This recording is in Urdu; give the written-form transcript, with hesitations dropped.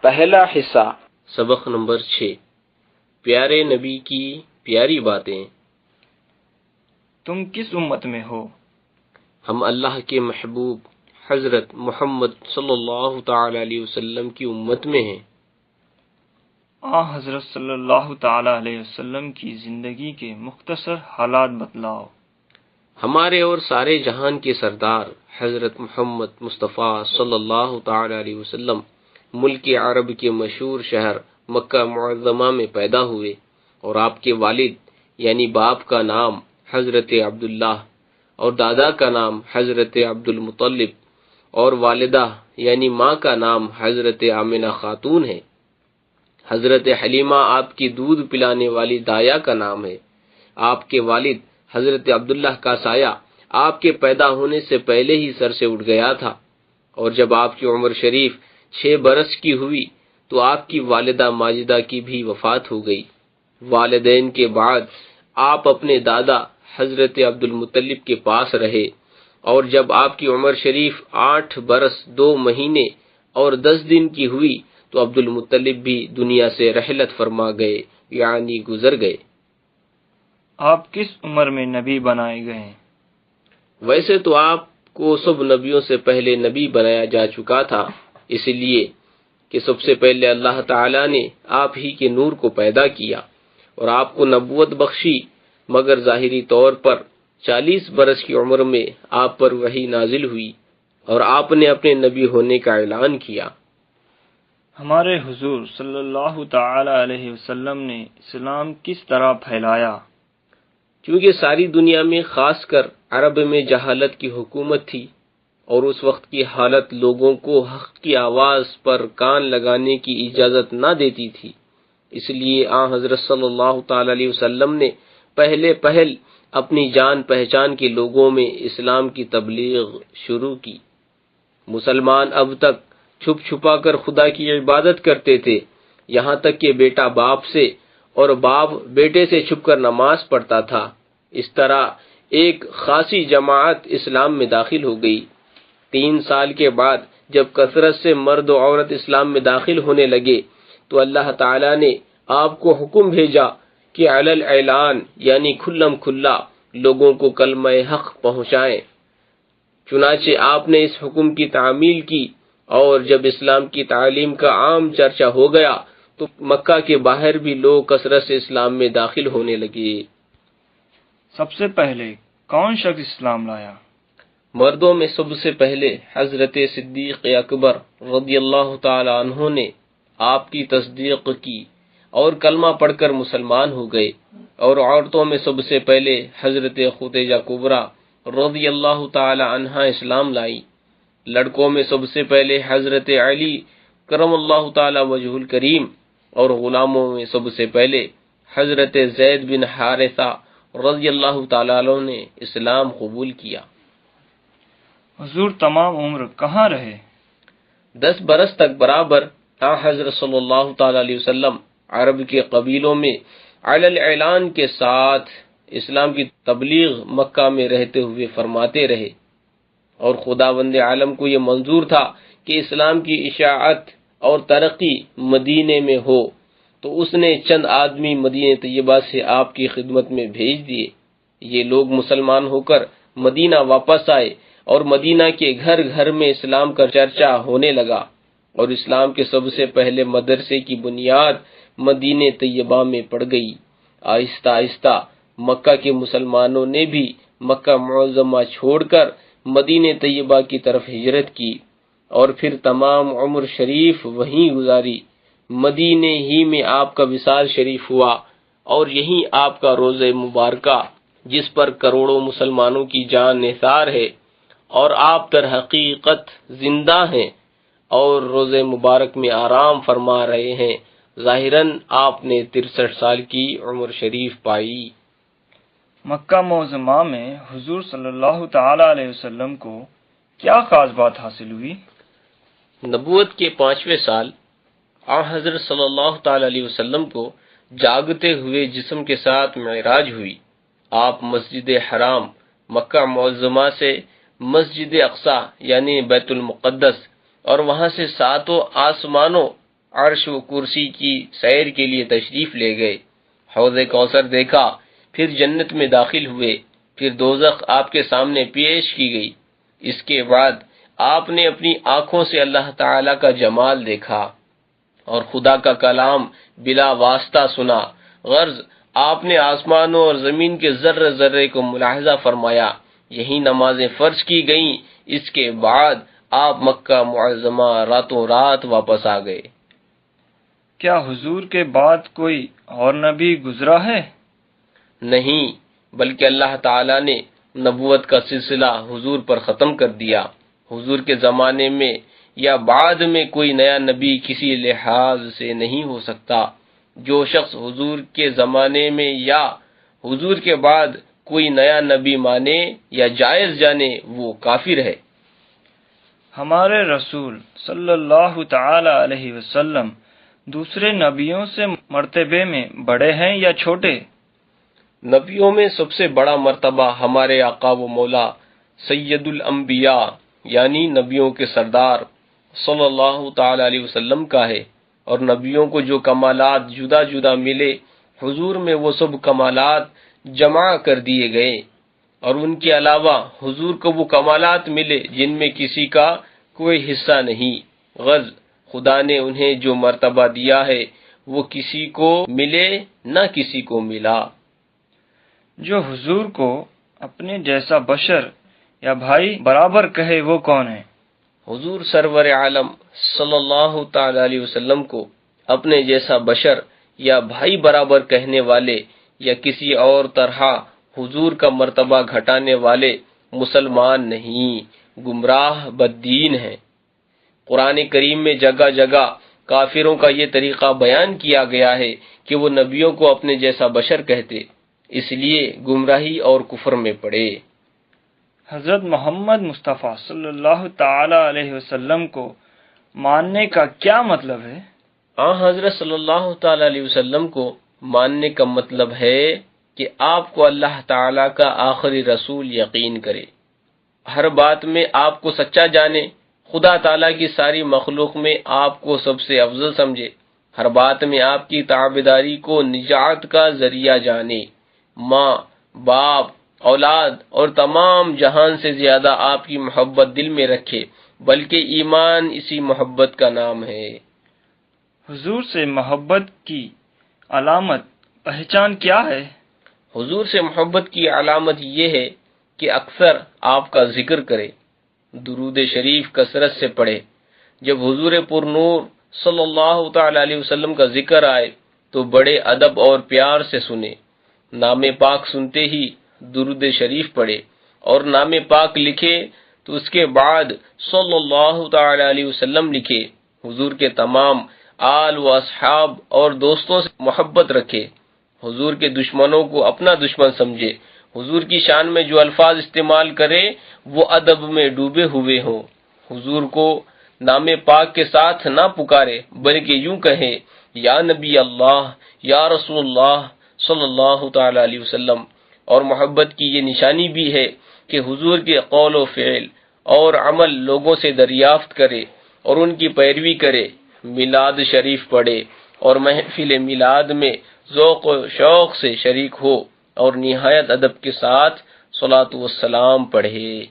پہلا حصہ سبق نمبر 6 پیارے نبی کی پیاری باتیں۔ تم کس امت میں ہو؟ ہم اللہ کے محبوب حضرت محمد صلی اللہ تعالی علیہ وسلم کی امت میں ہیں۔ حضرت صلی اللہ تعالی علیہ وسلم کی زندگی کے مختصر حالات بتلاؤ۔ ہمارے اور سارے جہان کے سردار حضرت محمد مصطفیٰ صلی اللہ تعالی علیہ وسلم ملک عرب کے مشہور شہر مکہ معظمہ میں پیدا ہوئے، اور آپ کے والد یعنی باپ کا نام حضرت عبداللہ اور دادا کا نام حضرت عبد المطلب اور والدہ یعنی ماں کا نام حضرت آمنہ خاتون ہے۔ حضرت حلیمہ آپ کی دودھ پلانے والی دایا کا نام ہے۔ آپ کے والد حضرت عبداللہ کا سایہ آپ کے پیدا ہونے سے پہلے ہی سر سے اٹھ گیا تھا، اور جب آپ کی عمر شریف 6 برس کی ہوئی تو آپ کی والدہ ماجدہ کی بھی وفات ہو گئی۔ والدین کے بعد آپ اپنے دادا حضرت عبد المطلب کے پاس رہے، اور جب آپ کی عمر شریف 8 برس 2 مہینے اور 10 دن کی ہوئی تو عبد المطلب بھی دنیا سے رحلت فرما گئے، یعنی گزر گئے۔ آپ کس عمر میں نبی بنائے گئے؟ ویسے تو آپ کو سب نبیوں سے پہلے نبی بنایا جا چکا تھا، اس لیے کہ سب سے پہلے اللہ تعالیٰ نے آپ ہی کے نور کو پیدا کیا اور آپ کو نبوت بخشی، مگر ظاہری طور پر 40 برس کی عمر میں آپ پر وحی نازل ہوئی اور آپ نے اپنے نبی ہونے کا اعلان کیا۔ ہمارے حضور صلی اللہ تعالی علیہ وسلم نے اسلام کس طرح پھیلایا؟ کیونکہ ساری دنیا میں خاص کر عرب میں جہالت کی حکومت تھی، اور اس وقت کی حالت لوگوں کو حق کی آواز پر کان لگانے کی اجازت نہ دیتی تھی، اس لیے حضرت صلی اللہ تعالی علیہ وسلم نے پہل اپنی جان پہچان کے لوگوں میں اسلام کی تبلیغ شروع کی۔ مسلمان اب تک چھپ چھپا کر خدا کی عبادت کرتے تھے، یہاں تک کہ بیٹا باپ سے اور باپ بیٹے سے چھپ کر نماز پڑھتا تھا۔ اس طرح ایک خاصی جماعت اسلام میں داخل ہو گئی۔ 3 سال کے بعد جب کثرت سے مرد و عورت اسلام میں داخل ہونے لگے تو اللہ تعالیٰ نے آپ کو حکم بھیجا کہ علی الاعلان یعنی کھلم کھلا لوگوں کو کلمہ حق پہنچائیں۔ چنانچہ آپ نے اس حکم کی تعمیل کی، اور جب اسلام کی تعلیم کا عام چرچا ہو گیا تو مکہ کے باہر بھی لوگ کثرت سے اسلام میں داخل ہونے لگے۔ سب سے پہلے کون شخص اسلام لایا؟ مردوں میں سب سے پہلے حضرت صدیق اکبر رضی اللہ تعالی عنہ نے آپ کی تصدیق کی اور کلمہ پڑھ کر مسلمان ہو گئے، اور عورتوں میں سب سے پہلے حضرت خدیجہ کبریٰ رضی اللہ تعالی عنہا اسلام لائی۔ لڑکوں میں سب سے پہلے حضرت علی کرم اللہ تعالی وجہ الکریم، اور غلاموں میں سب سے پہلے حضرت زید بن حارثہ رضی اللہ تعالی عنہ نے اسلام قبول کیا۔ حضور تمام عمر کہاں رہے؟ 10 برس تک برابر حضرت صلی اللہ تعالی علیہ وسلم عرب کے قبیلوں میں علی الاعلان کے ساتھ اسلام کی تبلیغ مکہ میں رہتے ہوئے فرماتے رہے، اور خداوند عالم کو یہ منظور تھا کہ اسلام کی اشاعت اور ترقی مدینے میں ہو، تو اس نے چند آدمی مدینہ طیبہ سے آپ کی خدمت میں بھیج دیے۔ یہ لوگ مسلمان ہو کر مدینہ واپس آئے، اور مدینہ کے گھر گھر میں اسلام کا چرچا ہونے لگا، اور اسلام کے سب سے پہلے مدرسے کی بنیاد مدینہ طیبہ میں پڑ گئی۔ آہستہ آہستہ مکہ کے مسلمانوں نے بھی مکہ معظمہ چھوڑ کر مدینہ طیبہ کی طرف ہجرت کی، اور پھر تمام عمر شریف وہیں گزاری۔ مدینہ ہی میں آپ کا وصال شریف ہوا، اور یہیں آپ کا روضہ مبارکہ جس پر کروڑوں مسلمانوں کی جان نثار ہے، اور آپ در حقیقت زندہ ہیں اور روضہ مبارک میں آرام فرما رہے ہیں، ظاہراً آپ نے 63 سال کی عمر شریف پائی۔ مکہ معظمہ میں حضور صلی اللہ تعالی علیہ وسلم کو کیا خاص بات حاصل ہوئی؟ نبوت کے 5ویں سال حضرت صلی اللہ تعالی علیہ وسلم کو جاگتے ہوئے جسم کے ساتھ معراج ہوئی۔ آپ مسجد حرام مکہ معظمہ سے مسجد اقصی یعنی بیت المقدس، اور وہاں سے 7 آسمانوں عرش و کرسی کی سیر کے لیے تشریف لے گئے، حوض کوثر دیکھا، پھر جنت میں داخل ہوئے، پھر دوزخ آپ کے سامنے پیش کی گئی۔ اس کے بعد آپ نے اپنی آنکھوں سے اللہ تعالی کا جمال دیکھا اور خدا کا کلام بلا واسطہ سنا۔ غرض آپ نے آسمانوں اور زمین کے ذرے ذرے کو ملاحظہ فرمایا۔ یہی نمازیں فرض کی گئیں۔ اس کے بعد آپ مکہ معظمہ راتوں رات واپس آ گئے۔ کیا حضور کے بعد کوئی اور نبی گزرا ہے؟ نہیں، بلکہ اللہ تعالی نے نبوت کا سلسلہ حضور پر ختم کر دیا۔ حضور کے زمانے میں یا بعد میں کوئی نیا نبی کسی لحاظ سے نہیں ہو سکتا۔ جو شخص حضور کے زمانے میں یا حضور کے بعد کوئی نیا نبی مانے یا جائز جانے وہ کافر ہے۔ ہمارے رسول صلی اللہ تعالی علیہ وسلم دوسرے نبیوں سے مرتبے میں بڑے ہیں یا چھوٹے؟ نبیوں میں سب سے بڑا مرتبہ ہمارے آقا و مولا سید الانبیاء یعنی نبیوں کے سردار صلی اللہ تعالی علیہ وسلم کا ہے، اور نبیوں کو جو کمالات جدا جدا ملے، حضور میں وہ سب کمالات جمع کر دیے گئے، اور ان کے علاوہ حضور کو وہ کمالات ملے جن میں کسی کا کوئی حصہ نہیں۔ غرض خدا نے انہیں جو مرتبہ دیا ہے وہ کسی کو ملے نہ کسی کو ملا۔ جو حضور کو اپنے جیسا بشر یا بھائی برابر کہے وہ کون ہے؟ حضور سرور عالم صلی اللہ تعالی علیہ وسلم کو اپنے جیسا بشر یا بھائی برابر کہنے والے یا کسی اور طرح حضور کا مرتبہ گھٹانے والے مسلمان نہیں، گمراہ بددین ہیں۔ قرآن کریم میں جگہ جگہ کافروں کا یہ طریقہ بیان کیا گیا ہے کہ وہ نبیوں کو اپنے جیسا بشر کہتے، اس لیے گمراہی اور کفر میں پڑے۔ حضرت محمد مصطفیٰ صلی اللہ تعالی علیہ وسلم کو ماننے کا کیا مطلب ہے؟ حضرت صلی اللہ تعالی علیہ وسلم کو ماننے کا مطلب ہے کہ آپ کو اللہ تعالی کا آخری رسول یقین کرے، ہر بات میں آپ کو سچا جانے، خدا تعالی کی ساری مخلوق میں آپ کو سب سے افضل سمجھے، ہر بات میں آپ کی تابعداری کو نجات کا ذریعہ جانے، ماں، باپ، اولاد اور تمام جہان سے زیادہ آپ کی محبت دل میں رکھے، بلکہ ایمان اسی محبت کا نام ہے۔ حضور سے محبت کی علامت پہچان کیا ہے؟ حضور سے محبت کی علامت یہ ہے کہ اکثر آپ کا ذکر کرے، درود شریف کثرت سے پڑھے۔ جب حضور پر نور صلی اللہ تعالی علیہ وسلم کا ذکر آئے تو بڑے ادب اور پیار سے سنے، نام پاک سنتے ہی درود شریف پڑھے، اور نام پاک لکھے تو اس کے بعد صلی اللہ تعالی علیہ وسلم لکھے۔ حضور کے تمام آل و اصحاب اور دوستوں سے محبت رکھے، حضور کے دشمنوں کو اپنا دشمن سمجھے، حضور کی شان میں جو الفاظ استعمال کرے وہ ادب میں ڈوبے ہوئے ہوں، حضور کو نام پاک کے ساتھ نہ پکارے بلکہ یوں کہے، یا نبی اللہ، یا رسول اللہ صلی اللہ تعالی علیہ وسلم۔ اور محبت کی یہ نشانی بھی ہے کہ حضور کے قول و فعل اور عمل لوگوں سے دریافت کرے اور ان کی پیروی کرے، میلاد شریف پڑھے اور محفل میلاد میں ذوق و شوق سے شریک ہو اور نہایت ادب کے ساتھ صلاۃ و السلام پڑھے۔